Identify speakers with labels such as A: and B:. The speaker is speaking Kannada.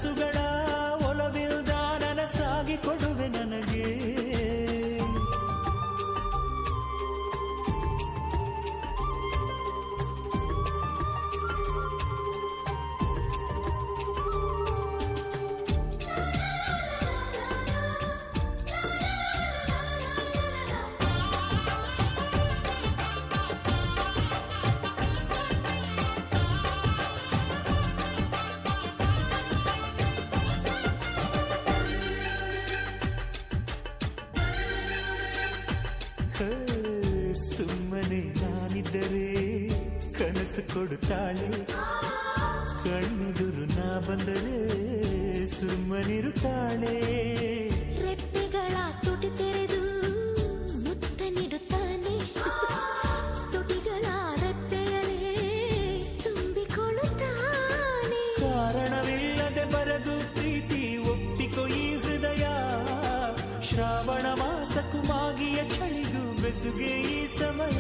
A: ಕನಸುಗಳ ಒಲವಿಲ್ದ ನನಸಾಗಿ ಕೊಡುವೆ ನನಗೆ. ಸುಮ್ಮನೆ ನಾನಿದ್ದರೆ ಕನಸು ಕೊಡುತ್ತಾಳೆ, ಕಣ್ಣೆದುರು ನಾ ಬಂದರೆ ಸುಮ್ಮನಿರುತ್ತಾಳೆ.
B: ರೆಪ್ಪೆಗಳ ತುಟಿ ತೆರೆದು ಮುತ್ತ ನೀಡುತ್ತಾನೆ, ತುಟಿಗಳ ರೆಪ್ಪೆಯಲೇ ತುಂಬಿಕೊಳ್ಳುತ್ತಾನೆ.
A: ಕಾರಣವಿಲ್ಲದೆ ಬರದು ಪ್ರೀತಿ ಒಪ್ಪಿಕೊ ಈ ಹೃದಯ, ಶ್ರಾವಣ ಮಾಸಕ್ಕೂ ಮಾಗಿಯ ಚಳಿಗೂ ಬೆಸುಗೆ ಈ ಸಮಯ.